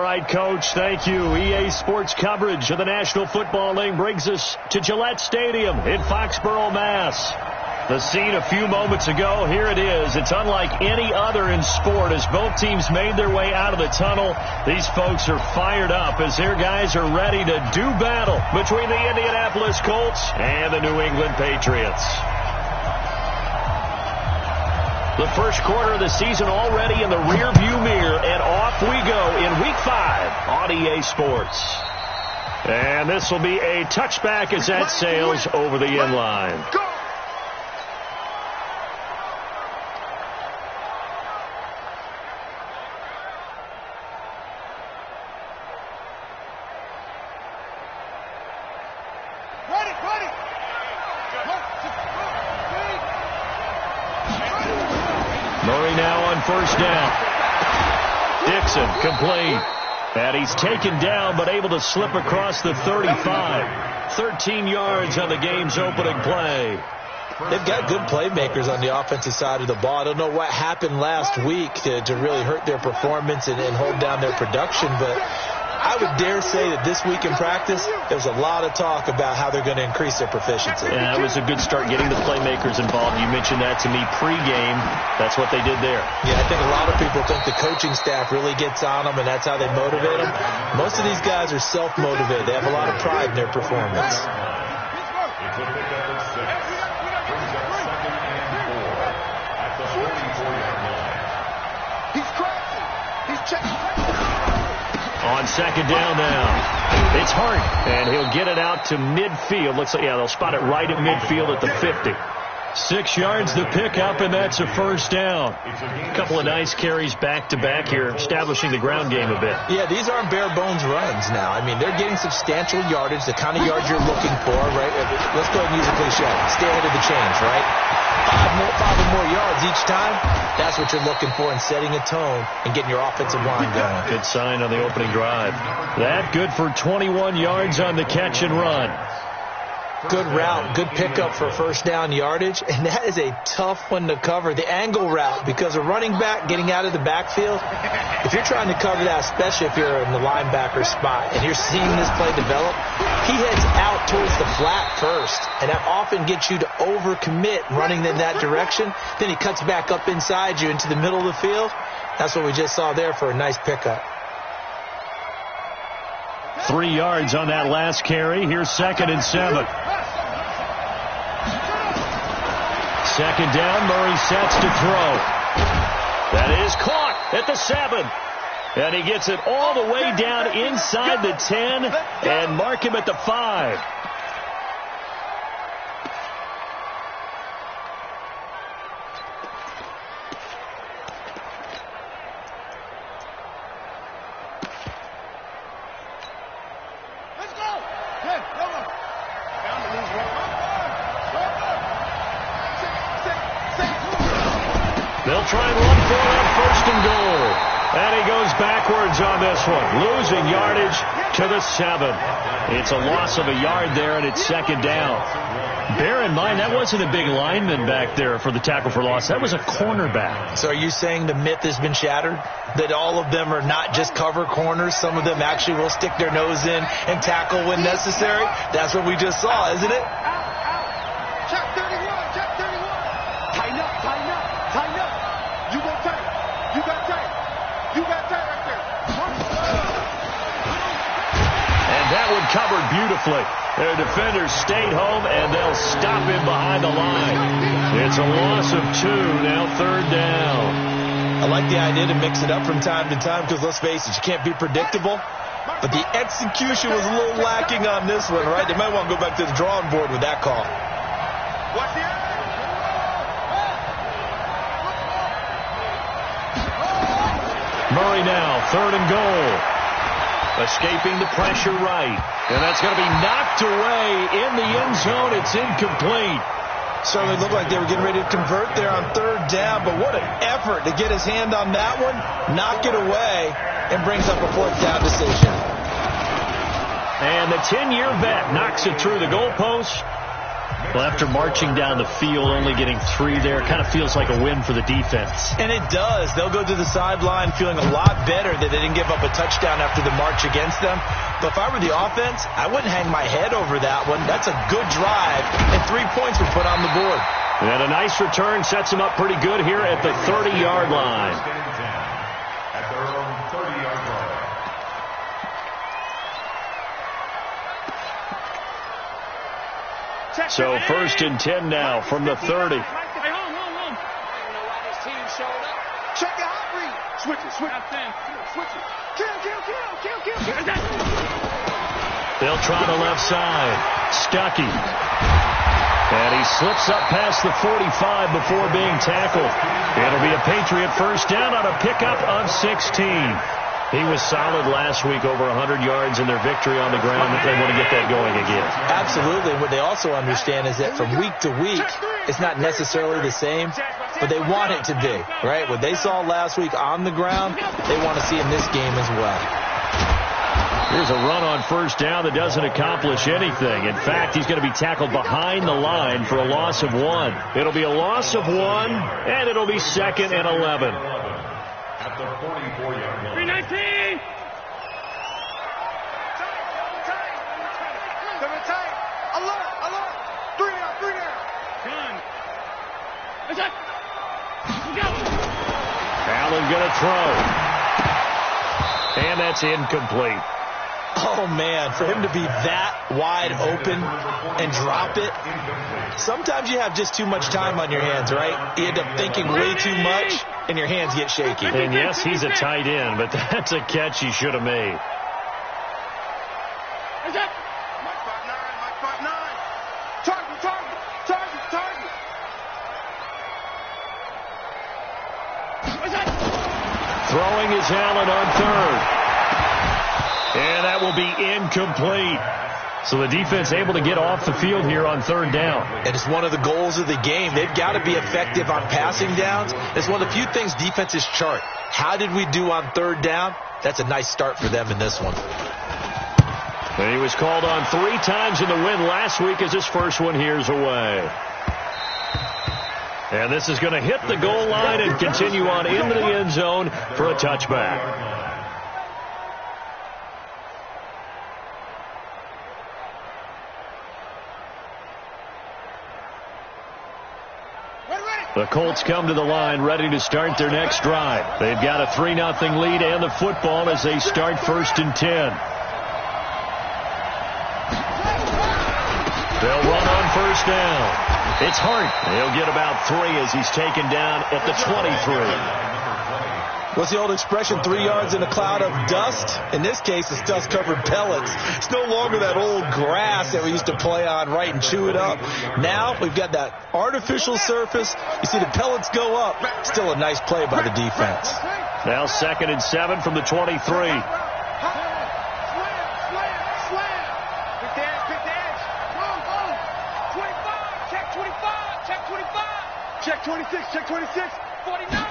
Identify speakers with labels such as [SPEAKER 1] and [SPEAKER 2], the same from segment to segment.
[SPEAKER 1] right, Coach. Thank you. EA Sports coverage of the National Football League brings us to Gillette Stadium in Foxborough, Mass. The scene a few moments ago, here it is. It's unlike any other in sport as both teams made their way out of the tunnel. These folks are fired up as their guys are ready to do battle between the Indianapolis Colts and the New England Patriots. The first quarter of the season already in the rearview mirror, and off we go in Week 5 on EA Sports. And this will be a touchback as that sails over the end line. Murray now on first down. Dixon complete. And he's taken down but able to slip across the 35. 13 yards on the game's opening play.
[SPEAKER 2] They've got good playmakers on the offensive side of the ball. I don't know what happened last week to really hurt their performance and hold down their production, but I would dare say that this week in practice, there's a lot of talk about how they're going to increase their proficiency.
[SPEAKER 1] Yeah, that was a good start getting the playmakers involved. You mentioned that to me pregame. That's what they did there.
[SPEAKER 2] Yeah, I think a lot of people think the coaching staff really gets on them, and that's how they motivate them. Most of these guys are self-motivated. They have a lot of pride in their performance.
[SPEAKER 1] On second down now. It's Hart, and he'll get it out to midfield. Looks like, yeah, they'll spot it right at midfield at the 50. 6 yards the pickup, and that's a first down. A couple of nice carries back-to-back here, establishing the ground game a bit.
[SPEAKER 2] Yeah, these aren't bare-bones runs now. I mean, they're getting substantial yardage, the kind of yards you're looking for, right? Let's go ahead and use a cliche. Stay ahead of the chains, right? Five or more yards each time. That's what you're looking for in setting a tone and getting your offensive line going.
[SPEAKER 1] Good sign on the opening drive. That good for 21 yards on the catch and run.
[SPEAKER 2] Good route, good pickup for first down yardage, and that is a tough one to cover, the angle route, because a running back getting out of the backfield, if you're trying to cover that, especially if you're in the linebacker spot and you're seeing this play develop, he heads out towards the flat first, and that often gets you to overcommit running in that direction. Then he cuts back up inside you into the middle of the field. That's what we just saw there for a nice pickup.
[SPEAKER 1] 3 yards on that last carry. Here's 2nd and 7. Second down, Murray sets to throw. That is caught at the 7. And he gets it all the way down inside the 10 and mark him at the 5. They'll try and run for it on first and goal. And he goes backwards on this one, losing yardage to the 7. It's a loss of a yard there, and it's second down. Bear in mind, that wasn't a big lineman back there for the tackle for loss. That was a cornerback.
[SPEAKER 2] So are you saying the myth has been shattered? That all of them are not just cover corners? Some of them actually will stick their nose in and tackle when necessary? That's what we just saw, isn't it?
[SPEAKER 3] Check 31, check 31. Tighten up, tighten up, tighten up. You go tight. You got tight. You got tight right there.
[SPEAKER 1] And that one covered beautifully. Their defenders stayed home, and they'll stop him behind the line. It's a loss of 2, now third down.
[SPEAKER 2] I like the idea to mix it up from time to time because, let's face it, you can't be predictable. But the execution was a little lacking on this one, right? They might want to go back to the drawing board with that call.
[SPEAKER 3] What's the
[SPEAKER 1] Murray now, 3rd and goal. Escaping the pressure right. And that's going to be knocked away in the end zone. It's incomplete.
[SPEAKER 2] Certainly looked like they were getting ready to convert there on 3rd down, but what an effort to get his hand on that one, knock it away, and brings up a 4th down decision.
[SPEAKER 1] And the 10-year vet knocks it through the goalpost. Well, after marching down the field, only getting 3 there, kind of feels like a win for the defense.
[SPEAKER 2] And it does. They'll go to the sideline feeling a lot better that they didn't give up a touchdown after the march against them. But if I were the offense, I wouldn't hang my head over that one. That's a good drive, and 3 points were put on the board.
[SPEAKER 1] And a nice return sets them up pretty good here at the 30-yard line.
[SPEAKER 4] At their own 30-yard line.
[SPEAKER 1] So 1st and 10 now from the 30.
[SPEAKER 3] Check the hot read. Switch it. Kill.
[SPEAKER 1] They'll try the left side. Stuckey. And he slips up past the 45 before being tackled. It'll be a Patriot first down on a pickup of 16. He was solid last week, over 100 yards in their victory on the ground. They want to get that going again.
[SPEAKER 2] Absolutely. What they also understand is that from week to week, it's not necessarily the same, but they want it to be, right? What they saw last week on the ground, they want to see in this game as well.
[SPEAKER 1] Here's a run on first down that doesn't accomplish anything. In fact, he's going to be tackled behind the line for a loss of 1. It'll be a loss of 1, and it'll be 2nd and 11.
[SPEAKER 4] At the 44-yard line.
[SPEAKER 3] 319. Alert. 3 down.
[SPEAKER 1] Allen going to throw. And that's incomplete.
[SPEAKER 2] Oh, man, for him to be that wide open and drop it. Sometimes you have just too much time on your hands, right? You end up thinking way too much, and your hands get shaky.
[SPEAKER 1] And yes, he's a tight end, but that's a catch he should have made.
[SPEAKER 3] Mike 5'9". Target.
[SPEAKER 1] Throwing is Allen on 3rd. And that will be incomplete. So the defense able to get off the field here on 3rd down.
[SPEAKER 2] And it's one of the goals of the game. They've got to be effective on passing downs. It's one of the few things defenses chart. How did we do on 3rd down? That's a nice start for them in this one.
[SPEAKER 1] And he was called on 3 times in the win last week as his first one here's away. And this is going to hit the goal line and continue on into the end zone for a touchback. The Colts come to the line ready to start their next drive. They've got a 3-0 lead and the football as they start 1st and 10. They'll run on first down. It's Hart. He'll get about 3 as he's taken down at the 23.
[SPEAKER 2] What's the old expression, 3 yards in a cloud of dust? In this case, it's dust-covered pellets. It's no longer that old grass that we used to play on, right, and chew it up. Now we've got that artificial surface. You see the pellets go up. Still a nice play by the defense.
[SPEAKER 1] Now 2nd and 7 from the 23.
[SPEAKER 3] Slam. Pick the edge. Go. 25. Check 25. Check 26. 49.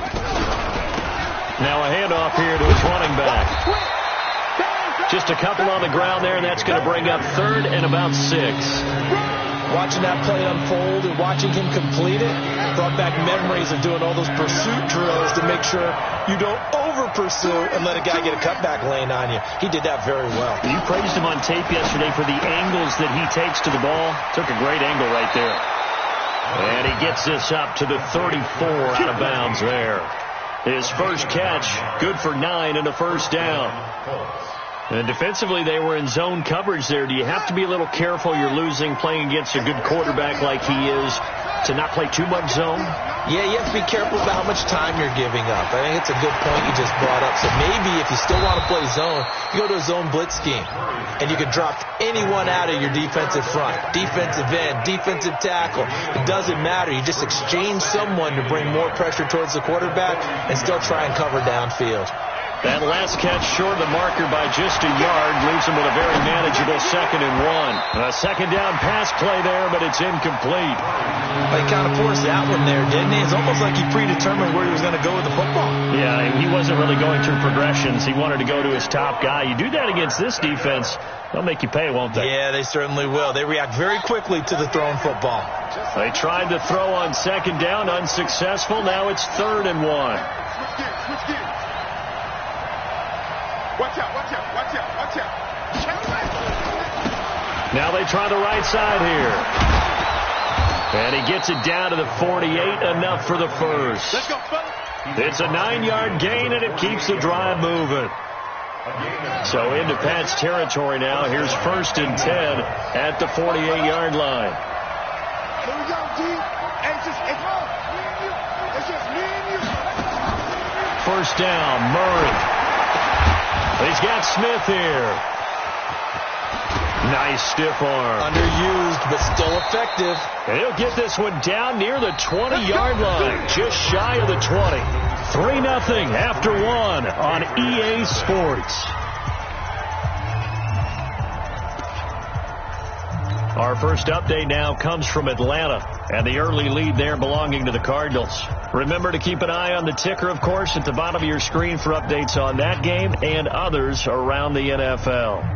[SPEAKER 1] Now a handoff here to his running back. Just a couple on the ground there, and that's going to bring up 3rd and about 6.
[SPEAKER 2] Watching that play unfold and watching him complete it brought back memories of doing all those pursuit drills to make sure you don't over-pursue and let a guy get a cutback lane on you. He did that very well.
[SPEAKER 1] You praised him on tape yesterday for the angles that he takes to the ball. Took a great angle right there. And he gets this up to the 34 out of bounds there. His first catch, good for 9 and a first down. And defensively, they were in zone coverage there. Do you have to be a little careful? You're losing, playing against a good quarterback like he is, to not play too much zone?
[SPEAKER 2] Yeah, you have to be careful about how much time you're giving up. I think it's a good point you just brought up. So maybe if you still want to play zone, you go to a zone blitz scheme. And you can drop anyone out of your defensive front. Defensive end, defensive tackle. It doesn't matter. You just exchange someone to bring more pressure towards the quarterback and still try and cover downfield.
[SPEAKER 1] That last catch short of the marker by just a yard leaves him with a very manageable 2nd and 1. A second down pass play there, but it's incomplete.
[SPEAKER 2] He kind of forced that one there, didn't he? It's almost like he predetermined where he was going to go with the football.
[SPEAKER 1] Yeah, he wasn't really going through progressions. He wanted to go to his top guy. You do that against this defense, they'll make you pay, won't they?
[SPEAKER 2] Yeah, they certainly will. They react very quickly to the thrown football.
[SPEAKER 1] They tried to throw on second down, unsuccessful. Now it's 3rd and 1.
[SPEAKER 3] Switch gears. Watch out.
[SPEAKER 1] Now they try the right side here. And he gets it down to the 48, enough for the first.
[SPEAKER 3] Let's go, fellas.
[SPEAKER 1] It's a 9-yard gain, and it keeps the drive moving. So into Pat's territory now. Here's 1st and 10 at the 48-yard line.
[SPEAKER 3] Here we go, D. It's just me and you.
[SPEAKER 1] First down, Murray. He's got Smith here. Nice stiff arm.
[SPEAKER 2] Underused, but still effective.
[SPEAKER 1] And he'll get this one down near the 20-yard line, just shy of the 20. 3-0 after 1 on EA Sports. Our first update now comes from Atlanta, and the early lead there belonging to the Cardinals. Remember to keep an eye on the ticker, of course, at the bottom of your screen for updates on that game and others around the NFL.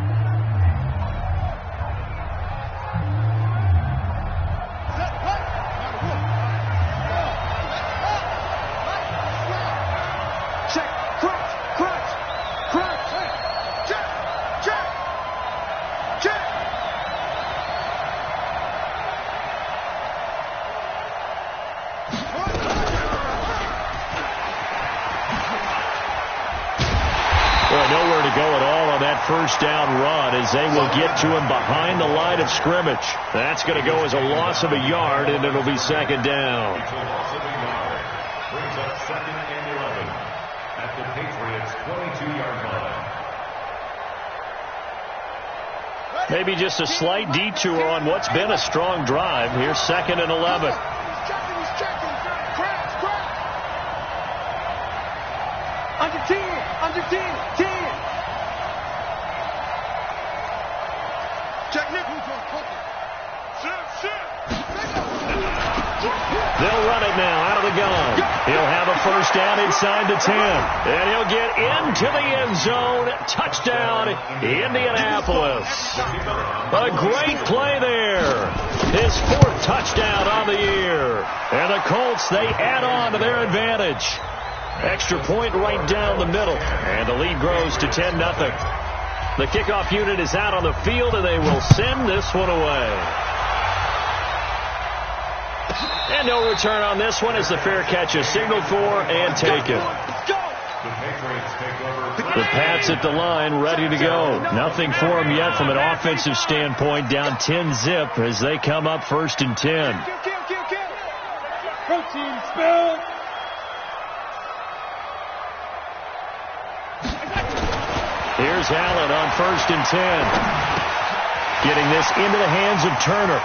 [SPEAKER 1] Nowhere to go at all on that first down run as they will get to him behind the line of scrimmage. That's going to go as a loss of a yard, and it'll be 2nd down.
[SPEAKER 4] Brings up 2nd and 11 at the Patriots' 22-yard line.
[SPEAKER 1] Maybe just a slight detour on what's been a strong drive. Here's 2nd and 11.
[SPEAKER 3] He's checking. Under 10. Check Nick.
[SPEAKER 1] They'll run it now out of the gun. He'll have a first down inside the 10. And he'll get into the end zone. Touchdown, Indianapolis. A great play there. His 4th touchdown on the year. And the Colts, they add on to their advantage. Extra point right down the middle. And the lead grows to 10-0. The kickoff unit is out on the field, and they will send this one away. And no return on this one as the fair catch is signaled for and taken. The Pats at the line ready to go. Nothing for them yet from an offensive standpoint. Down 10-0 as they come up 1st and 10.
[SPEAKER 3] Protein spill.
[SPEAKER 1] Here's Allen on 1st and 10. Getting this into the hands of Turner.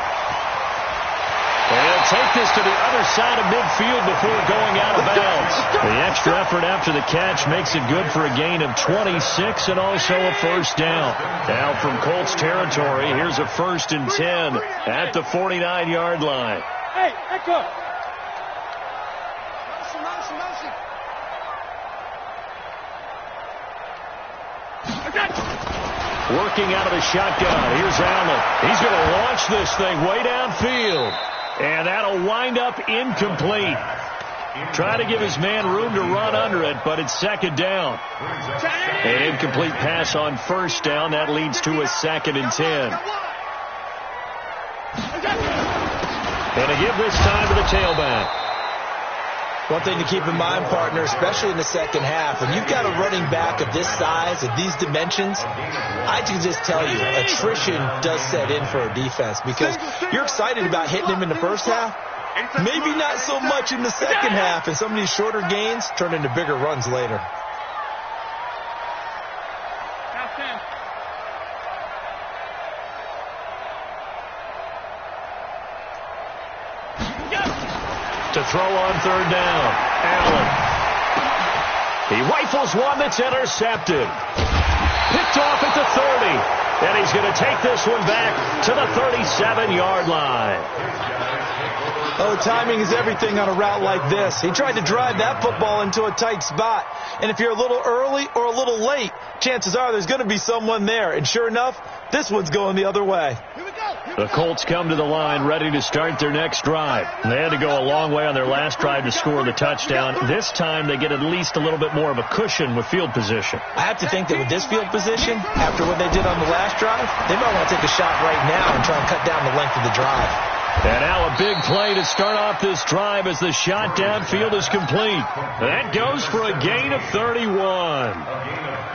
[SPEAKER 1] And he'll take this to the other side of midfield before going out of bounds. The extra effort after the catch makes it good for a gain of 26 and also a first down. Now from Colts territory, here's a 1st and 10 at the 49-yard line.
[SPEAKER 3] Hey, Echo.
[SPEAKER 1] Working out of the shotgun. Here's Allen. He's going to launch this thing way downfield. And that'll wind up incomplete. Try to give his man room to run under it, but it's 2nd down. An incomplete pass on 1st down. That leads to a 2nd and 10. And a give this time to the tailback.
[SPEAKER 2] One thing to keep in mind, partner, especially in the second half, when you've got a running back of this size, of these dimensions, I can just tell you, attrition does set in for a defense because you're excited about hitting him in the first half, maybe not so much in the second half, and some of these shorter gains turn into bigger runs later.
[SPEAKER 1] To throw on 3rd down, Allen. He rifles one that's intercepted. Picked off at the 30. And he's going to take this one back to the 37-yard line.
[SPEAKER 2] Oh, timing is everything on a route like this. He tried to drive that football into a tight spot. And if you're a little early or a little late, chances are there's going to be someone there. And sure enough, this one's going the other way.
[SPEAKER 1] The Colts come to the line ready to start their next drive. They had to go a long way on their last drive to score the touchdown. This time they get at least a little bit more of a cushion with field position.
[SPEAKER 2] I have to think that with this field position, after what they did on the last drive, they might want to take a shot right now and try and cut down the length of the drive.
[SPEAKER 1] And now a big play to start off this drive as the shot downfield is complete. That goes for a gain of 31.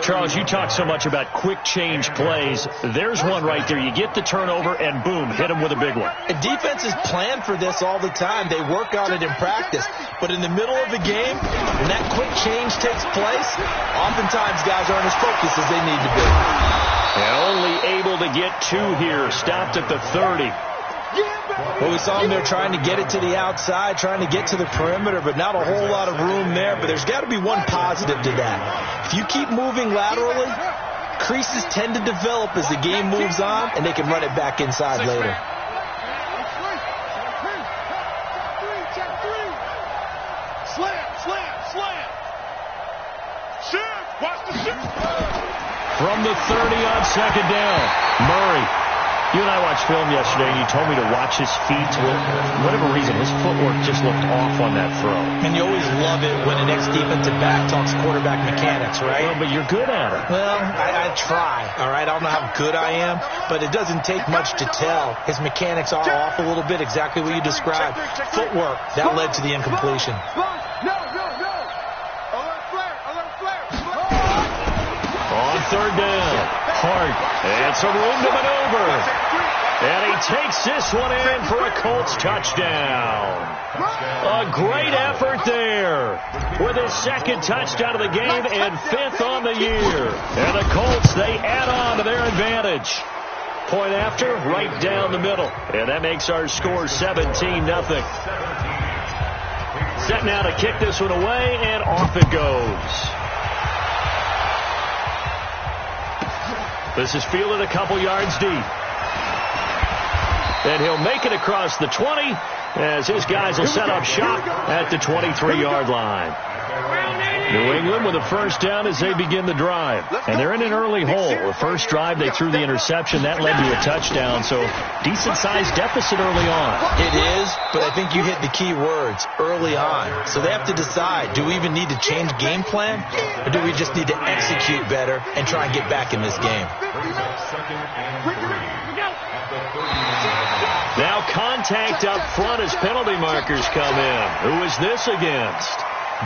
[SPEAKER 1] Charles, you talk so much about quick change plays. There's one right there. You get the turnover and boom, hit them with a big one.
[SPEAKER 2] And defenses plan for this all the time. They work on it in practice. But in the middle of the game, when that quick change takes place, oftentimes guys aren't as focused as they need to be.
[SPEAKER 1] And only able to get two here. Stopped at the 30.
[SPEAKER 2] Well, we saw him there trying to get it to the outside, trying to get to the perimeter, but not a whole lot of room there. But there's got to be one positive to that. If you keep moving laterally, creases tend to develop as the game moves on, and they can run it back inside later.
[SPEAKER 1] From the 30 on second down, Murray. You and I watched film yesterday, and you told me to watch his feet. For whatever reason, his footwork just looked off on that throw.
[SPEAKER 2] And you always love it when an ex-defensive back talks quarterback mechanics, right?
[SPEAKER 1] Well, but you're good at it.
[SPEAKER 2] Well, I try, all right? I don't know how good I am, but it doesn't take much to tell. His mechanics are off a little bit, exactly what you described. Footwork, that led to the incompletion.
[SPEAKER 1] On third down, Hart, and some room to maneuver. And he takes this one in for a Colts touchdown. A great effort there with his second touchdown of the game and fifth on the year. And the Colts, they add on to their advantage. Point after, right down the middle. And that makes our score 17-0. Set now to kick this one away, and off it goes. This is fielded a couple yards deep. And he'll make it across the 20 as his guys will set up shop at the 23-yard line. New England with a first down as they begin the drive. And they're in an early hole. The first drive, they threw the interception. That led to a touchdown, so decent-sized deficit early on.
[SPEAKER 2] It is, but I think you hit the key words, early on. So they have to decide, do we even need to change game plan, or do we just need to execute better and try and get back in this game?
[SPEAKER 1] Now contact up front as penalty markers come in. Who is this against?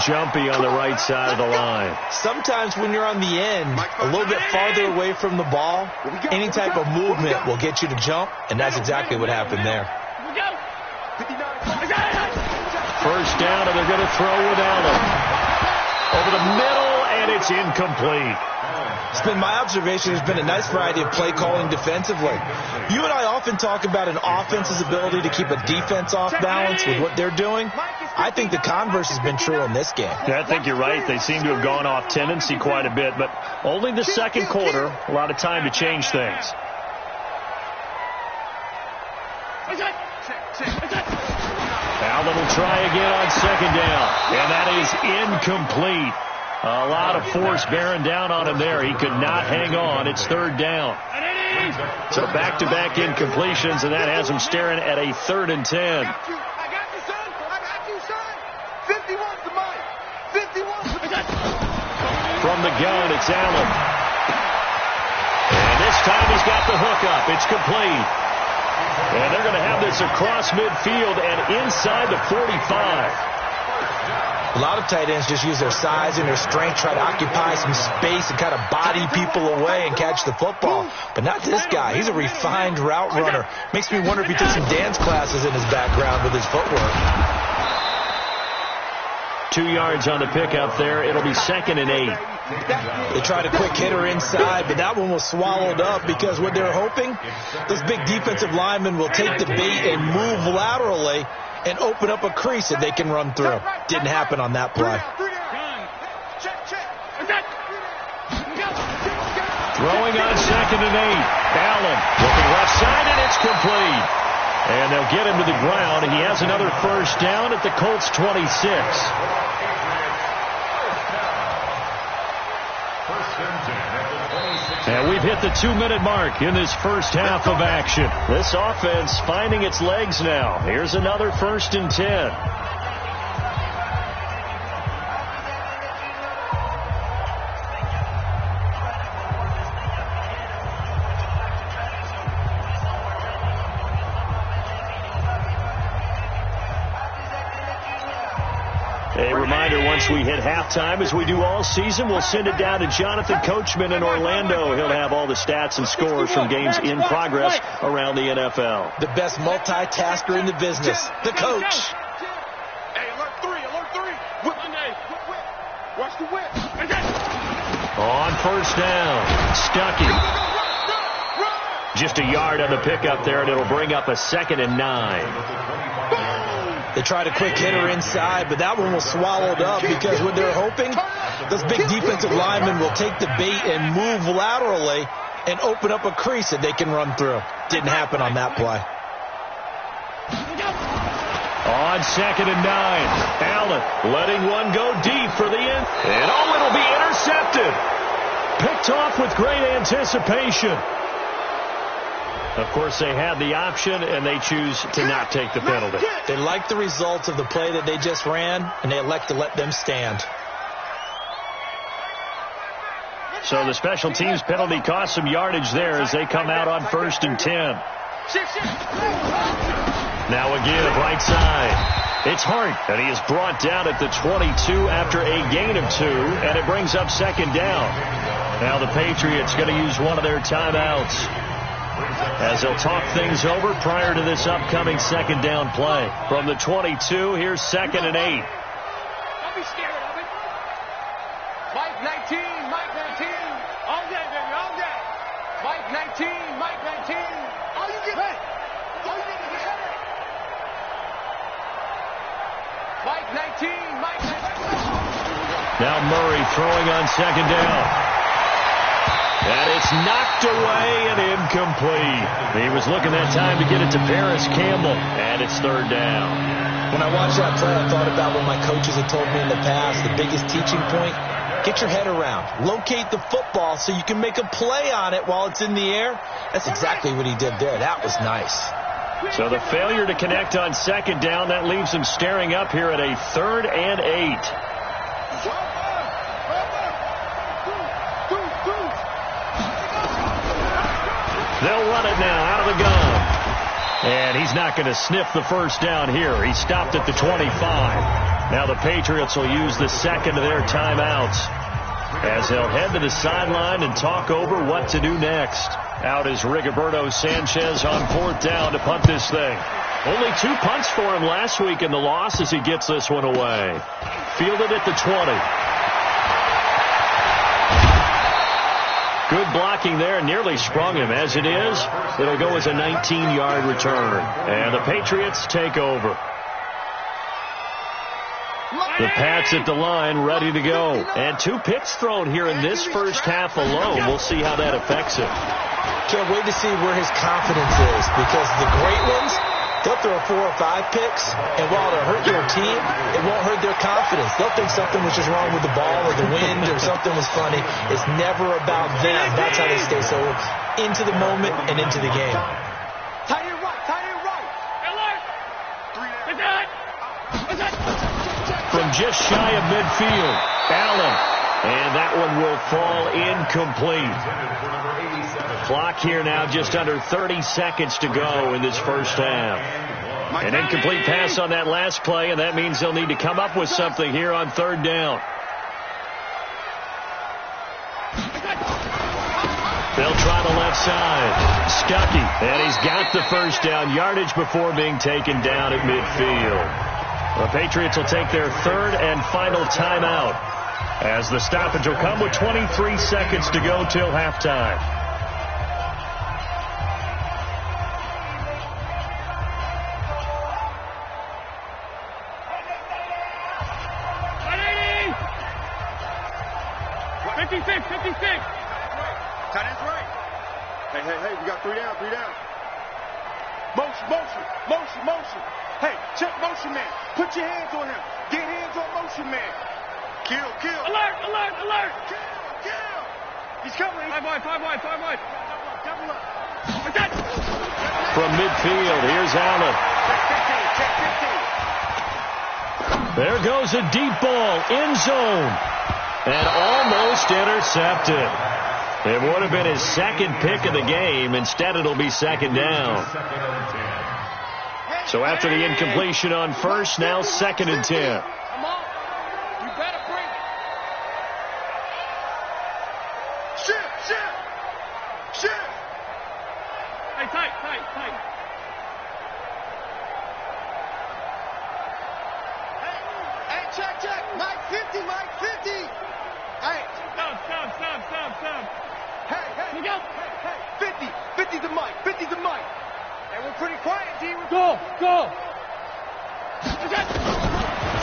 [SPEAKER 1] Jumpy on the right side of the line.
[SPEAKER 2] Sometimes when you're on the end, a little bit farther away from the ball, any type of movement will get you to jump, and that's exactly what happened there.
[SPEAKER 1] First down, and they're going to throw with Allen. Over the middle, and it's incomplete.
[SPEAKER 2] It's been my observation there's been a nice variety of play calling defensively. You and I often talk about an offense's ability to keep a defense off balance with what they're doing. I think the converse has been true in this game.
[SPEAKER 1] Yeah, I think you're right. They seem to have gone off tendency quite a bit, but only the second quarter, a lot of time to change things. Allen will try again on second down, and that is incomplete. A lot of force bearing down on him there. He could not hang on. It's third down. So back-to-back incompletions, and that has him staring at a 3rd and 10. From the gun, it's Allen. And this time he's got the hook up. It's complete. And they're going to have this across midfield and inside the 45.
[SPEAKER 2] A lot of tight ends just use their size and their strength, try to occupy some space and kind of body people away and catch the football. But not this guy. He's a refined route runner. Makes me wonder if he took some dance classes in his background with his footwork.
[SPEAKER 1] 2 yards on the pickup there. It'll be 2nd and 8.
[SPEAKER 2] They tried a quick hitter inside, but that one was swallowed up because what they're hoping, those big defensive linemen will take the bait and move laterally and open up a crease that they can run through. Didn't happen on that play.
[SPEAKER 1] Throwing on 2nd and 8. Allen looking left side, and it's complete. And they'll get him to the ground. He has another first down at the Colts 26. And we've hit the 2-minute mark in this first half of action. This offense finding its legs now. Here's another 1st and 10. A reminder, once we hit halftime, as we do all season, we'll send it down to Jonathan Coachman in Orlando. He'll have all the stats and scores from games in progress around the NFL.
[SPEAKER 2] The best multitasker in the business, the coach.
[SPEAKER 3] Hey, alert 3, alert 3. Whip. Watch the whip.
[SPEAKER 1] On first down, Stuckey. Just a yard on the pickup there, and it'll bring up a 2nd and 9.
[SPEAKER 2] They tried a quick hitter inside, but that one was swallowed up because what they're hoping, those big defensive linemen will take the bait and move laterally and open up a crease that they can run through. Didn't happen on that play.
[SPEAKER 1] On 2nd and 9, Allen letting one go deep for the end. And it'll be intercepted. Picked off with great anticipation. Of course, they had the option, and they choose to not take the penalty.
[SPEAKER 2] They like the results of the play that they just ran, and they elect to let them stand.
[SPEAKER 1] So the special teams penalty cost some yardage there as they come out on 1st and 10. Now again, right side. It's Hart, and he is brought down at the 22 after a gain of 2, and it brings up 2nd down. Now the Patriots going to use one of their timeouts as they'll talk things over prior to this upcoming 2nd down play. From the 22, here's 2nd and 8.
[SPEAKER 3] Don't be scared of it. Mike 19, Mike 19. All day, baby, all day. Mike 19, Mike 19. All you get hit. All you get is hit. Mike 19, Mike 19.
[SPEAKER 1] Now Murray throwing on 2nd down. And it's knocked away and incomplete. He was looking that time to get it to Paris Campbell, and it's 3rd down.
[SPEAKER 2] When I watched that play, I thought about what my coaches had told me in the past. The biggest teaching point, get your head around. Locate the football so you can make a play on it while it's in the air. That's exactly what he did there. That was nice.
[SPEAKER 1] So the failure to connect on 2nd down, that leaves him staring up here at a 3rd and 8. They'll run it now out of the gun. And he's not going to sniff the first down here. He stopped at the 25. Now the Patriots will use the 2nd of their timeouts as they'll head to the sideline and talk over what to do next. Out is Rigoberto Sanchez on 4th down to punt this thing. Only 2 punts for him last week in the loss as he gets this one away. Fielded at the 20. Good blocking there, nearly sprung him. As it is, it'll go as a 19-yard return. And the Patriots take over. The Pats at the line, ready to go. And 2 picks thrown here in this first half alone. We'll see how that affects him.
[SPEAKER 2] Can't wait to see where his confidence is, because the great ones, they'll throw 4 or 5 picks, and while they'll hurt their team, it won't hurt their confidence. They'll think something was just wrong with the ball or the wind or something was funny. It's never about them. That's how they stay so into the moment and into the game.
[SPEAKER 3] Tie it right, tie it right.
[SPEAKER 1] From just shy of midfield, Allen. And that one will fall incomplete. Clock here now, just under 30 seconds to go in this first half. An incomplete pass on that last play, and that means they'll need to come up with something here on 3rd down. They'll try the left side. Stuckey, and he's got the first down yardage before being taken down at midfield. The Patriots will take their 3rd and final timeout, as the stoppage will come with 23 seconds to go till halftime.
[SPEAKER 3] Cut it Three down. Motion. Hey, check motion man. Put your hands on him. Get hands on motion man. Kill. Alert. Kill. He's coming. Five wide. Double up.
[SPEAKER 1] From midfield, here's Allen. There goes a deep ball, end zone, and almost intercepted. It would have been his second pick of the game. Instead, it'll be second down. So after the incompletion on first, now 2nd and 10.
[SPEAKER 3] Come on. You better bring it. Shift. Hey, tight. Hey, check. Mike 50. Hey. Stop. Hey. Look out. Hey. 50 to Mike. Hey, we're pretty quiet, D. Go.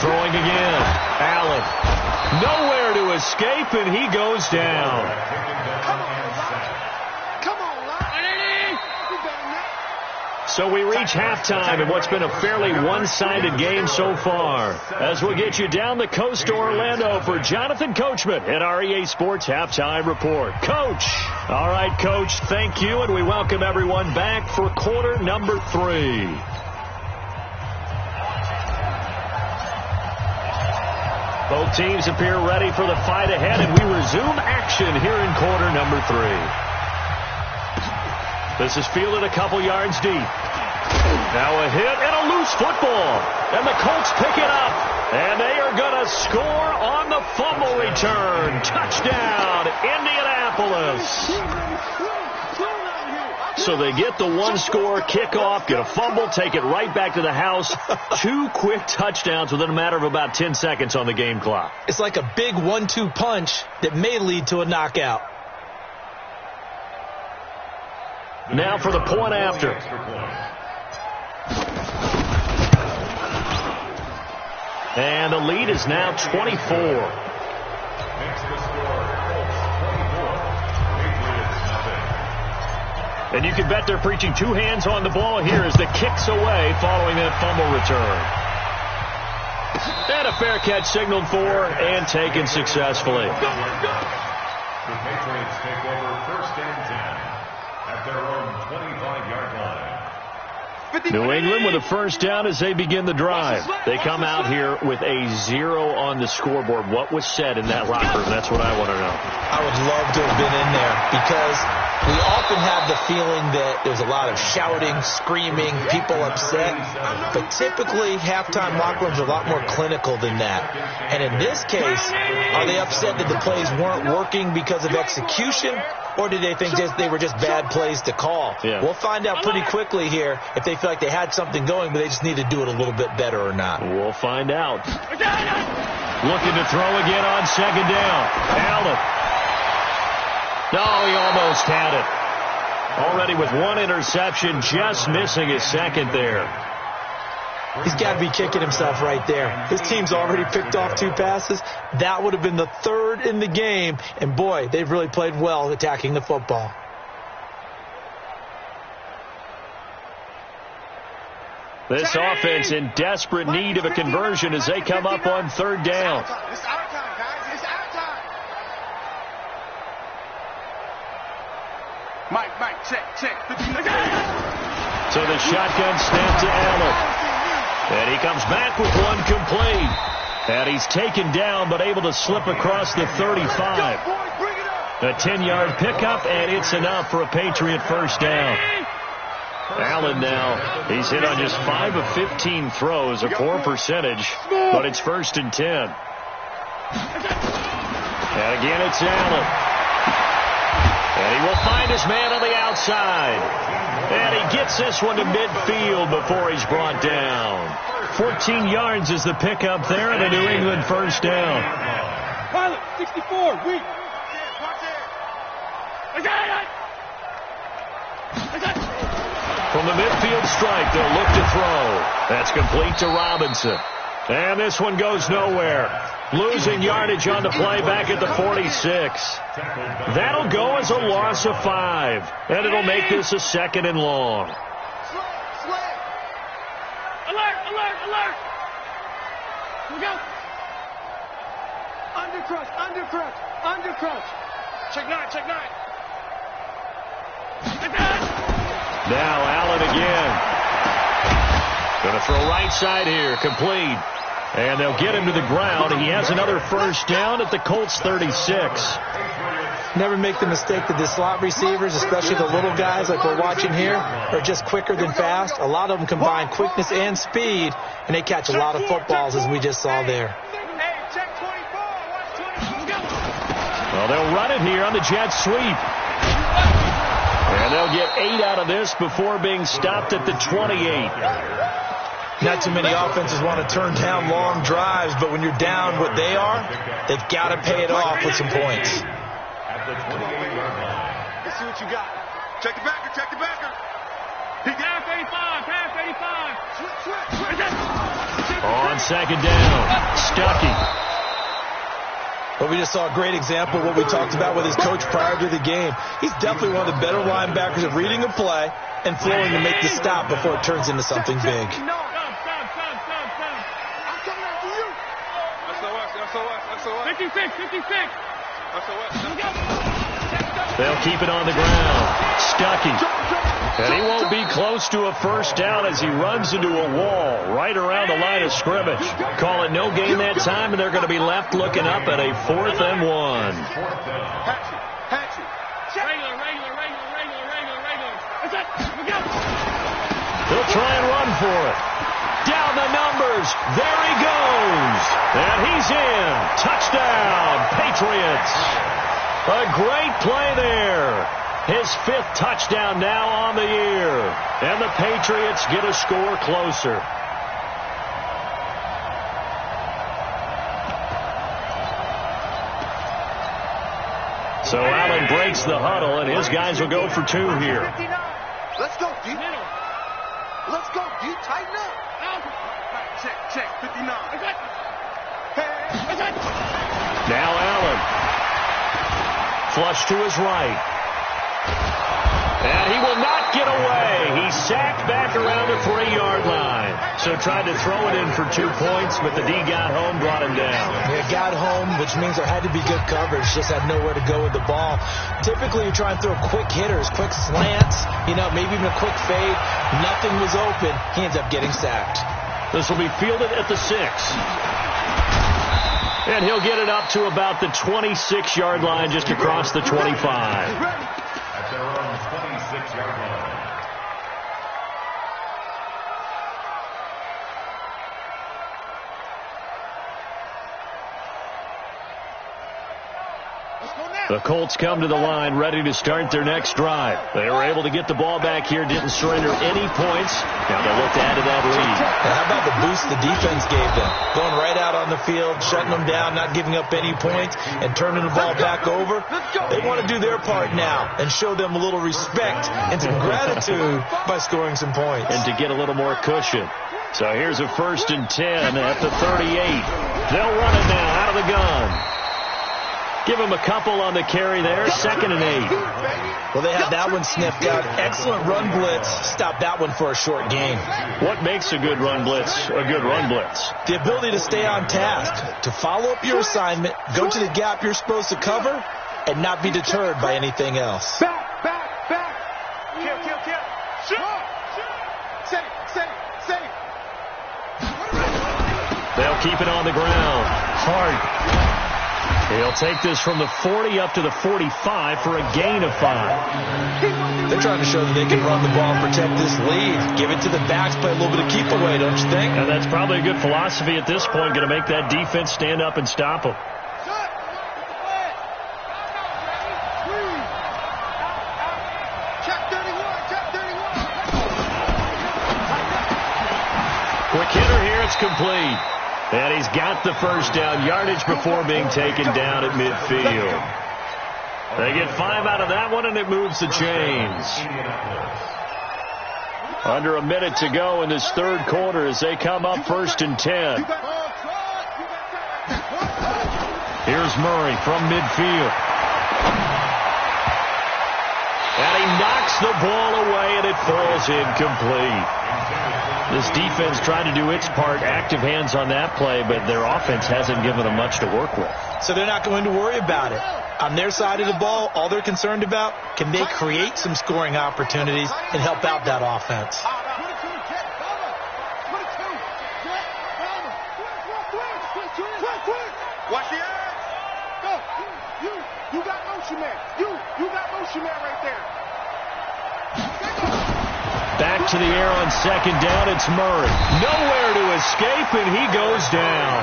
[SPEAKER 1] Throwing again. Allen. Nowhere to escape, and he goes down.
[SPEAKER 3] Come on, Lon.
[SPEAKER 1] So we reach halftime in what's been a fairly one-sided game so far. As we'll get you down the coast to Orlando for Jonathan Coachman at our EA Sports Halftime Report. Coach. All right, Coach, thank you, and we welcome everyone back for quarter number 3. Both teams appear ready for the fight ahead, and we resume action here in quarter number 3. This is fielded a couple yards deep. Now a hit and a loose football. And the Colts pick it up. And they are going to score on the fumble return. Touchdown, Indianapolis. So they get the one-score kickoff, get a fumble, take it right back to the house. 2 quick touchdowns within a matter of about 10 seconds on the game clock.
[SPEAKER 2] It's like a big 1-2 punch that may lead to a knockout.
[SPEAKER 1] Now for the point after. And the lead is now 24. And you can bet they're preaching 2 hands on the ball here as the kick's away following that fumble return. And a fair catch signaled for and taken successfully.
[SPEAKER 4] The Patriots take over 1st and 10 at their own 25-yard line.
[SPEAKER 1] New England with a first down as they begin the drive. They come out here with a 0 on the scoreboard. What was said in that locker room? That's what I want to know.
[SPEAKER 2] I would love to have been in there because we often have the feeling that there's a lot of shouting, screaming, people upset. But typically, halftime locker rooms are a lot more clinical than that. And in this case, are they upset that the plays weren't working because of execution? Or do they think they were just bad plays to call?
[SPEAKER 1] Yeah.
[SPEAKER 2] We'll find out pretty quickly here if they feel like they had something going, but they just need to do it a little bit better or not.
[SPEAKER 1] We'll find out. Looking to throw again on 2nd down. Allen. No, he almost had it. Already with 1 interception, just missing his 2nd there.
[SPEAKER 2] He's got to be kicking himself right there. His team's already picked off 2 passes. That would have been the 3rd in the game. And, boy, they've really played well attacking the football.
[SPEAKER 1] This offense in desperate need of a conversion as they come up on 3rd down.
[SPEAKER 3] It's our time, guys. It's our time. Mike, check.
[SPEAKER 1] So the shotgun snap to Allen. And he comes back with 1 complete. And he's taken down but able to slip across the 35. A 10-yard pickup, and it's enough for a Patriot first down. Allen now, he's hit on just 5 of 15 throws, a poor percentage, but it's 1st and 10. And again, it's Allen. And he will find his man on the outside. And he gets this one to midfield before he's brought down. 14 yards is the pickup there, and a New England first down.
[SPEAKER 3] Pilot, 64, weak.
[SPEAKER 1] From the midfield stripe, they'll look to throw. That's complete to Robinson. And this one goes nowhere. Losing yardage on the play back at the 46. That'll go as a loss of 5. And it'll make this a 2nd and long.
[SPEAKER 3] Alert, alert, alert. Here we go. Under crunch. Check 9, check 9.
[SPEAKER 1] Now Allen again. Going to throw right side here, complete. And they'll get him to the ground. He has another first down at the Colts 36.
[SPEAKER 2] Never make the mistake that the slot receivers, especially the little guys like we're watching here, are just quicker than fast. A lot of them combine quickness and speed, and they catch a lot of footballs, as we just saw there.
[SPEAKER 1] Well, they'll run it here on the jet sweep. And they'll get 8 out of this before being stopped at the 28.
[SPEAKER 2] Not too many offenses want to turn down long drives, but when you're down what they are, they've got to pay it off with some points.
[SPEAKER 3] Let's see what you got. Check the backer, check the backer. He got 35, pass 85.
[SPEAKER 1] On 2nd down, Stuckey.
[SPEAKER 2] But we just saw a great example of what we talked about with his coach prior to the game. He's definitely one of the better linebackers at reading a play and flowing to make the stop before it turns into something big.
[SPEAKER 3] SOS. 56.
[SPEAKER 1] They'll keep it on the ground. Stuckey. And he won't be close to a first down as he runs into a wall right around the line of scrimmage. Call it no gain that time, and they're going to be left looking up at a 4th and 1.
[SPEAKER 3] Hatchet. Regular.
[SPEAKER 1] He'll try and run for it. Down the numbers. There he goes. And he's in. Touchdown, Patriots. A great play there. His 5th touchdown now on the year. And the Patriots get a score closer. So Allen breaks the huddle, and his guys will go for 2 here.
[SPEAKER 3] Let's go deep. Tighten up. Check. 59.
[SPEAKER 1] Now Allen. Flush to his right. And he will not get away. He's sacked back around the 3-yard line. So tried to throw it in for 2 points, but the D got home, brought him down.
[SPEAKER 2] Yeah, got home, which means there had to be good coverage. Just had nowhere to go with the ball. Typically, you try and throw quick hitters, quick slants, maybe even a quick fade. Nothing was open. He ends up getting sacked.
[SPEAKER 1] This will be fielded at the 6. And he'll get it up to about the 26-yard line, just across the 25.
[SPEAKER 4] At their own 26-yard line.
[SPEAKER 1] The Colts come to the line ready to start their next drive. They were able to get the ball back here, didn't surrender any points. Now they'll look to add to that lead.
[SPEAKER 2] Now how about the boost the defense gave them? Going right out on the field, shutting them down, not giving up any points, and turning the ball back over. They want to do their part now and show them a little respect and some gratitude by scoring some points.
[SPEAKER 1] And to get a little more cushion. So here's a 1st and 10 at the 38. They'll run it now out of the gun. Give him a couple on the carry there. 2nd and 8.
[SPEAKER 2] Well, they had that one sniffed out. Excellent run blitz. Stop that one for a short gain.
[SPEAKER 1] What makes a good run blitz a good run blitz?
[SPEAKER 2] The ability to stay on task, to follow up your assignment, go to the gap you're supposed to cover, and not be deterred by anything else.
[SPEAKER 3] Back. Kill. Set it.
[SPEAKER 1] They'll keep it on the ground. Hard. He'll take this from the 40 up to the 45 for a gain of 5.
[SPEAKER 2] They're trying to show that they can run the ball and protect this lead. Give it to the backs, play a little bit of keep away, don't you think?
[SPEAKER 1] And that's probably a good philosophy at this point, going to make that defense stand up and stop them. Quick hitter here, it's complete. And he's got the first down, yardage before being taken down at midfield. They get 5 out of that one, and it moves the chains. Under a minute to go in this 3rd quarter as they come up 1st and 10. is Murray from midfield. And he knocks the ball away, and it falls incomplete. This defense trying to do its part, active hands on that play, but their offense hasn't given them much to work with.
[SPEAKER 2] So they're not going to worry about it. On their side of the ball, all they're concerned about, can they create some scoring opportunities and help out that offense?
[SPEAKER 3] Watch the eyes. Go. You got motion man. You got motion man right there.
[SPEAKER 1] Back to the air on second down. It's Murray. Nowhere to escape, and he goes down.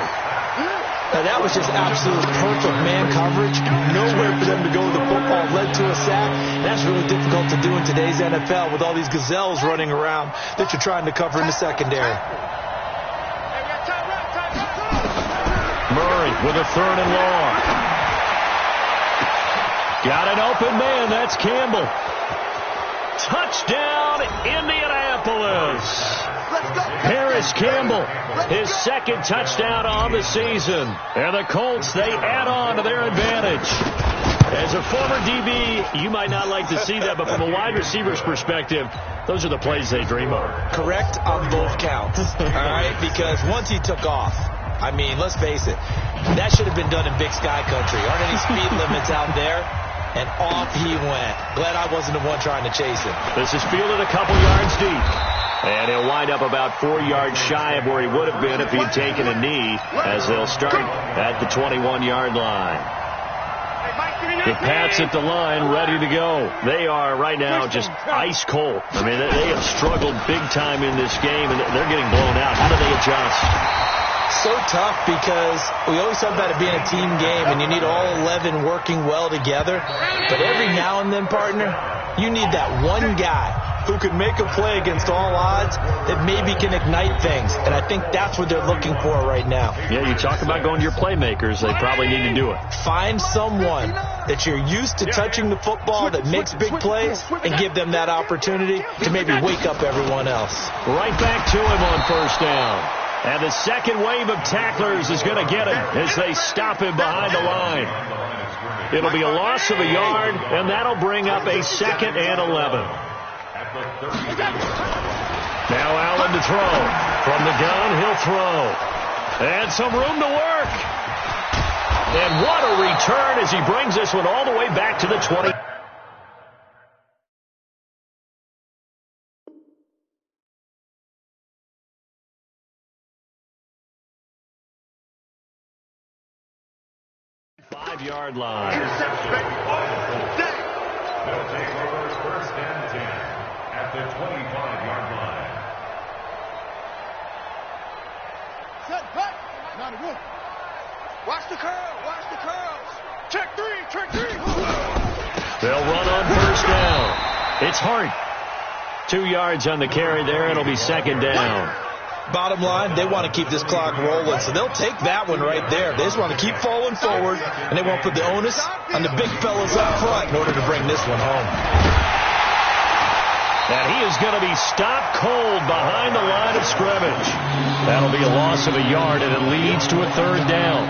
[SPEAKER 2] Now, that was just absolute perfect man coverage. Nowhere for them to go with the football. Led to a sack. That's really difficult to do in today's NFL with all these gazelles running around that you're trying to cover in the secondary.
[SPEAKER 1] Murray with a 3rd and long. Got an open man. That's Campbell. Touchdown, Indianapolis. Paris Campbell, his 2nd touchdown on the season. And the Colts, they add on to their advantage. As a former DB, you might not like to see that, but from a wide receiver's perspective, those are the plays they dream of.
[SPEAKER 2] Correct on both counts, all right? Because once he took off, I mean, let's face it, that should have been done in Big Sky Country. Aren't any speed limits out there? And off he went. Glad I wasn't the one trying to chase him.
[SPEAKER 1] This is fielded a couple yards deep. And he'll wind up about 4 yards shy of where he would have been if he'd taken a knee, as they'll start at the 21-yard line. The Pats at the line, ready to go. They are right now just ice cold. I mean, they have struggled big time in this game, and they're getting blown out. How do they adjust?
[SPEAKER 2] So tough because we always talk about it being a team game and you need all 11 working well together. But every now and then, partner, you need that one guy who can make a play against all odds that maybe can ignite things. And I think that's what they're looking for right now.
[SPEAKER 1] Yeah, you talk about going to your playmakers. They probably need to do it.
[SPEAKER 2] Find someone that you're used to touching the football that makes big plays and give them that opportunity to maybe wake up everyone else.
[SPEAKER 1] Right back to him on 1st down. And the second wave of tacklers is going to get him as they stop him behind the line. It'll be a loss of a yard, and that'll bring up a 2nd and 11. Now Allen to throw. From the gun, he'll throw. And some room to work. And what a return as he brings this one all the way back to the 20. Five-yard line.
[SPEAKER 4] They'll take over 1st and 10 at the 25-yard line.
[SPEAKER 3] Set back. Not a good. Watch the curl. Watch the curls. Check 3. Check 3.
[SPEAKER 1] They'll run on 1st down. It's Hart. 2 yards on the carry there. It'll be 2nd down.
[SPEAKER 2] Bottom line, they want to keep this clock rolling, so they'll take that one right there. They just want to keep falling forward, and they won't put the onus on the big fellas up front in order to bring this one home.
[SPEAKER 1] And he is going to be stopped cold behind the line of scrimmage. That'll be a loss of a yard, and it leads to a 3rd down.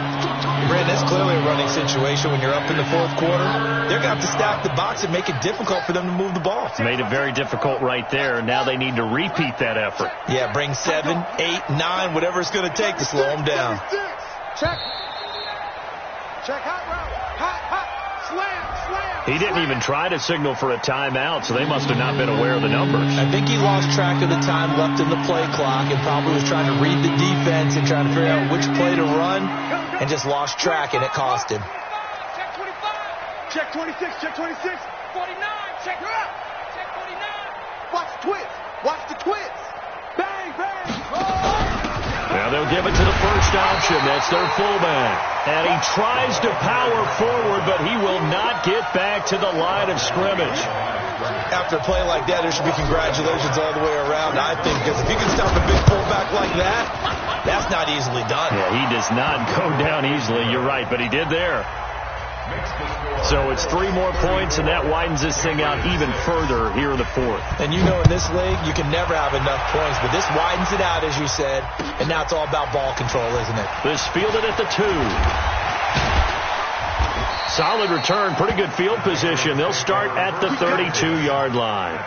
[SPEAKER 2] Brad, that's clearly a running situation when you're up in the 4th quarter. They're going to have to stack the box and make it difficult for them to move the ball.
[SPEAKER 1] It's made it very difficult right there. Now they need to repeat that effort.
[SPEAKER 2] Yeah, bring 7, 8, 9, whatever it's going to take to slow them down.
[SPEAKER 3] Check. Check hot route. Hot. Slam.
[SPEAKER 1] He didn't even try to signal for a timeout, so they must have not been aware of the numbers.
[SPEAKER 2] I think he lost track of the time left in the play clock and probably was trying to read the defense and trying to figure out which play to run and just lost track, and it cost him.
[SPEAKER 3] Check 25. Check 26. Check 26. 49. Check her out. Check 49. Watch the twist. Watch the twist. Bang, bang. Oh.
[SPEAKER 1] Now they'll give it to the first option. That's their fullback. And he tries to power forward, but he will not get back to the line of scrimmage.
[SPEAKER 2] After a play like that, there should be congratulations all the way around, I think, because if you can stop a big fullback like that, that's not easily done.
[SPEAKER 1] Yeah, he does not go down easily. You're right, but he did there. So it's 3 more points, and that widens this thing out even further here in the 4th.
[SPEAKER 2] And you know in this league, you can never have enough points, but this widens it out, as you said, and now it's all about ball control, isn't it?
[SPEAKER 1] This fielded at the 2. Solid return, pretty good field position. They'll start at the 32-yard line.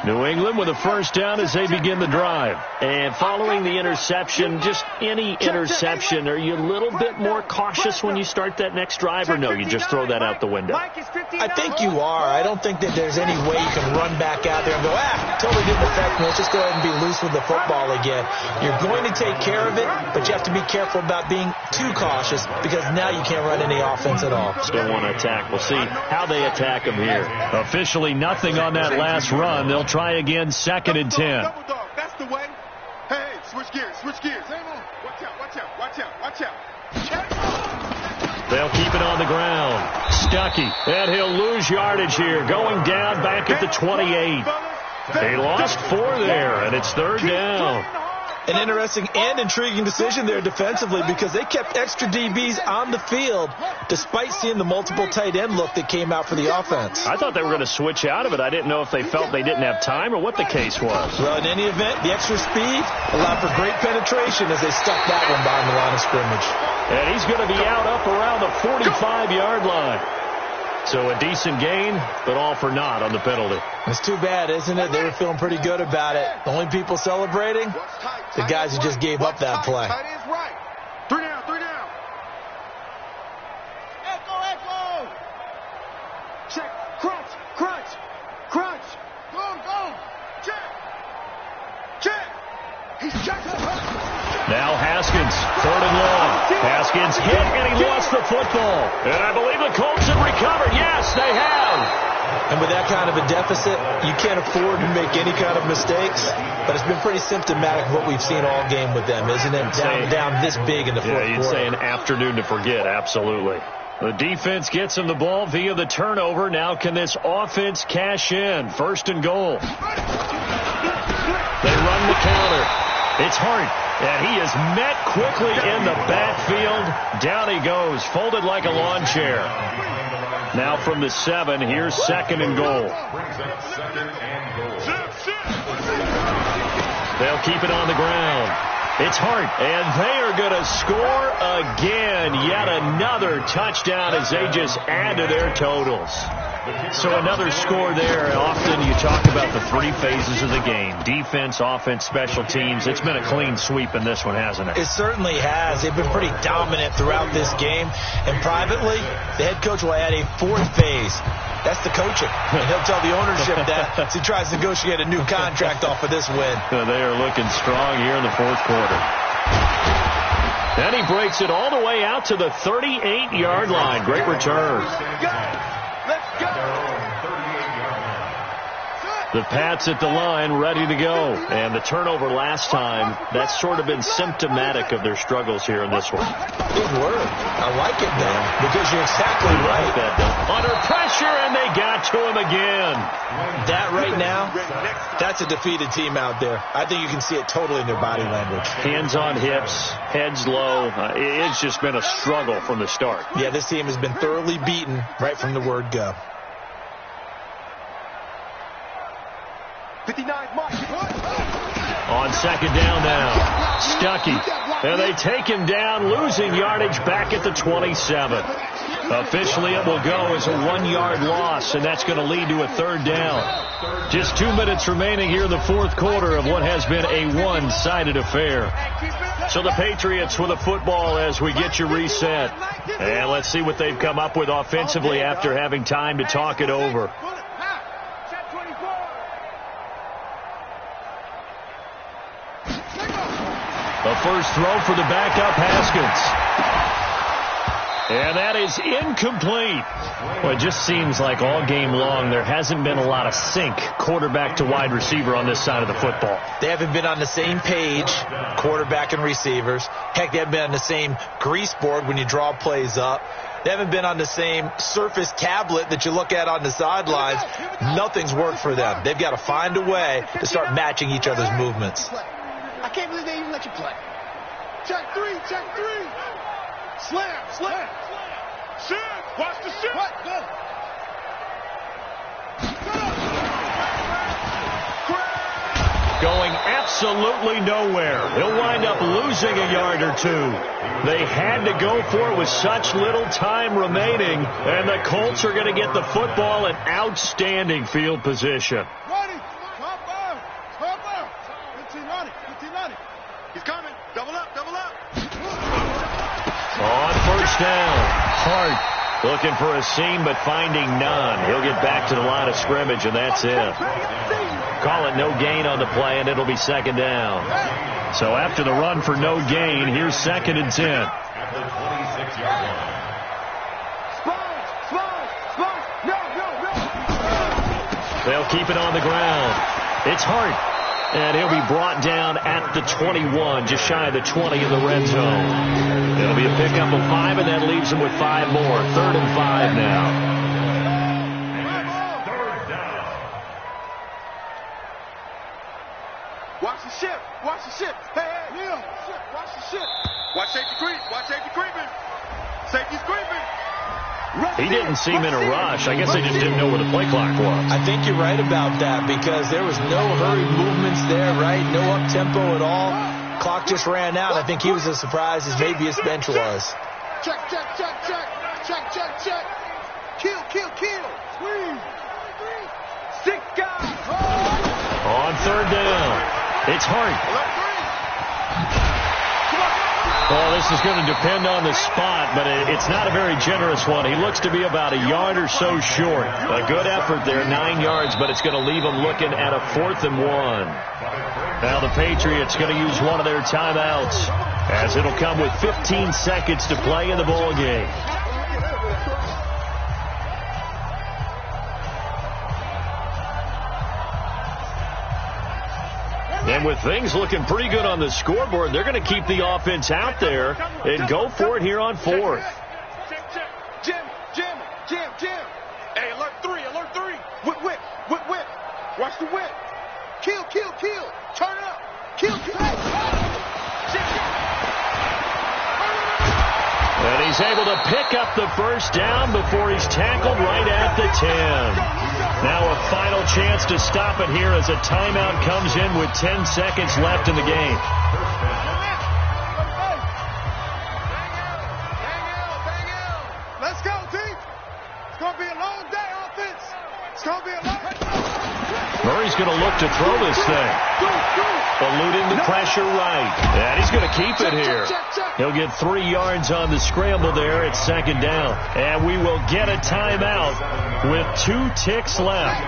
[SPEAKER 1] New England with a first down as they begin the drive. And following the interception, just any interception, are you a little bit more cautious when you start that next drive, or no, you just throw that out the window?
[SPEAKER 2] I think you are. I don't think that there's any way you can run back out there and go, totally didn't affect me. Let's just go ahead and be loose with the football again. You're going to take care of it, but you have to be careful about being too cautious because now you can't run any offense at all.
[SPEAKER 1] Still want to attack. We'll see how they attack them here. Officially nothing on that last run. They'll try again, 2nd and 10.
[SPEAKER 3] Double dog, that's the way. Hey, switch gears, switch gears. Watch out, watch out, watch out, watch out.
[SPEAKER 1] They'll keep it on the ground. Stuckey, and he'll lose yardage here, going down back at the 28. They lost 4 there, and it's 3rd down.
[SPEAKER 2] An interesting and intriguing decision there defensively because they kept extra DBs on the field despite seeing the multiple tight end look that came out for the offense.
[SPEAKER 1] I thought they were going to switch out of it. I didn't know if they felt they didn't have time or what the case was.
[SPEAKER 2] Well, in any event, the extra speed allowed for great penetration as they stuck that one behind the line of scrimmage.
[SPEAKER 1] And he's going to be out up around the 45-yard line. So a decent gain, but all for naught on the penalty.
[SPEAKER 2] It's too bad, isn't it? They were feeling pretty good about it. The only people celebrating, the guys who just gave up that play.
[SPEAKER 3] Tight end's right. 3 down, 3 down. Echo, echo. Check, crunch, crunch, crunch. Go. Check. He's checked.
[SPEAKER 1] Now Haskins, 3rd and long. Haskins hit, and he lost the football. And I believe the Colts have recovered. Yes, they have.
[SPEAKER 2] And with that kind of a deficit, you can't afford to make any kind of mistakes. But it's been pretty symptomatic of what we've seen all game with them, isn't it? Down this big in the fourth quarter.
[SPEAKER 1] Yeah, you'd say an afternoon to forget, absolutely. The defense gets him the ball via the turnover. Now can this offense cash in? 1st and goal. They run the counter. It's Hart, and he is met quickly in the backfield. Down he goes, folded like a lawn chair. Now from the 7, here's 2nd and goal. They'll keep it on the ground. It's Hart, and they are going to score again. Yet another touchdown as they just add to their totals. So another score there. Often you talk about the 3 phases of the game. Defense, offense, special teams. It's been a clean sweep in this one, hasn't it?
[SPEAKER 2] It certainly has. They've been pretty dominant throughout this game. And privately, the head coach will add a 4th phase. That's the coaching. And he'll tell the ownership that as he tries to negotiate a new contract off of this win.
[SPEAKER 1] They are looking strong here in the 4th quarter. Then he breaks it all the way out to the 38-yard line. Great return. The Pats at the line, ready to go. And the turnover last time, that's sort of been symptomatic of their struggles here in this one.
[SPEAKER 2] Good word. I like it, though, because you're exactly right.
[SPEAKER 1] Under pressure, and they got to him again.
[SPEAKER 2] That right now, that's a defeated team out there. I think you can see it totally in their body language.
[SPEAKER 1] Hands on hips, heads low. It's just been a struggle from the start.
[SPEAKER 2] Yeah, this team has been thoroughly beaten right from the word go.
[SPEAKER 3] 59, Mike.
[SPEAKER 1] On 2nd down now. Stuckey. And they take him down, losing yardage back at the 27. Officially, it will go as a 1-yard loss, and that's going to lead to a 3rd down. Just 2 minutes remaining here in the 4th quarter of what has been a one-sided affair. So the Patriots with a football as we get you reset. And let's see what they've come up with offensively after having time to talk it over. The first throw for the backup, Haskins. And that is incomplete. Well, it just seems like all game long there hasn't been a lot of sync quarterback to wide receiver on this side of the football.
[SPEAKER 2] They haven't been on the same page, quarterback and receivers. Heck, they haven't been on the same grease board when you draw plays up. They haven't been on the same surface tablet that you look at on the sidelines. Nothing's worked for them. They've got to find a way to start matching each other's movements.
[SPEAKER 3] I can't believe they even let you play. Check 3, check 3. Slam. Shit, watch the shit. What? Go.
[SPEAKER 1] Going absolutely nowhere. He'll wind up losing a yard or two. They had to go for it with such little time remaining, and the Colts are going to get the football in outstanding field position.
[SPEAKER 3] He's coming. Double up, double up.
[SPEAKER 1] On first down, Hart looking for a seam but finding none. He'll get back to the line of scrimmage, and that's it. Call it no gain on the play, and it'll be second down. So after the run for no gain, here's 2nd and 10.
[SPEAKER 4] At the 26-yard line.
[SPEAKER 1] They'll keep it on the ground. It's Hart. And he'll be brought down at the 21, just shy of the 20 in the red zone. It'll be a pickup of 5, and that leaves them with 5 more. 3rd and 5 now.
[SPEAKER 4] Third down.
[SPEAKER 3] Watch the ship. Watch the ship. Hey, Neil. Watch the ship. Watch safety creep. Watch safety creeping. Safety's creeping.
[SPEAKER 1] He didn't seem in a rush. I guess they just didn't know where the play clock was.
[SPEAKER 2] I think you're right about that because there was no hurried movements there, right? No up-tempo at all. Clock just ran out. I think he was as surprised as maybe his bench was.
[SPEAKER 3] Check. Kill. Squeeze. 6 guys.
[SPEAKER 1] On 3rd down, it's Hart. Well, this is going to depend on the spot, but it's not a very generous one. He looks to be about a yard or so short. A good effort there, 9 yards, but it's going to leave him looking at a 4th and 1. Now the Patriots going to use one of their timeouts, as it'll come with 15 seconds to play in the ball game. And with things looking pretty good on the scoreboard, they're going to keep the offense out there and go for it here on 4th.
[SPEAKER 3] Jim. Hey, alert 3. Whip. Watch the whip. Kill. Turn it up. Kill.
[SPEAKER 1] And he's able to pick up the first down before he's tackled right at the 10. Now a final chance to stop it here as a timeout comes in with 10 seconds left in the game.
[SPEAKER 3] Bang out. Let's go, team. It's going to be a long day, offense. It's going to be a long day.
[SPEAKER 1] Murray's going to look to throw this thing. Eluding the pressure right. And he's going to keep it here. He'll get 3 yards on the scramble there. It's 2nd down. And we will get a timeout with 2 ticks left.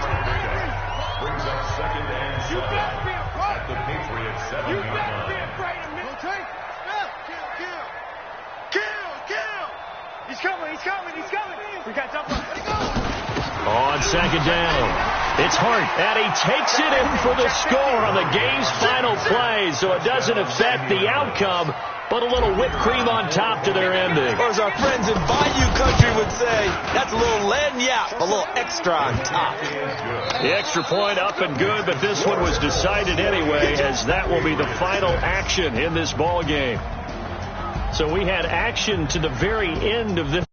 [SPEAKER 4] Brings up 2nd and 7 at the Patriots 7-yard line.
[SPEAKER 3] Kill. He's coming. We got jump up.
[SPEAKER 1] On 2nd down, it's Hart, and he takes it in for the score on the game's final play, so it doesn't affect the outcome, but a little whipped cream on top to their ending.
[SPEAKER 2] Or as our friends in Bayou Country would say, that's a little lagniappe, a little extra on top.
[SPEAKER 1] The extra point up and good, but this one was decided anyway, as that will be the final action in this ball game. So we had action to the very end of this.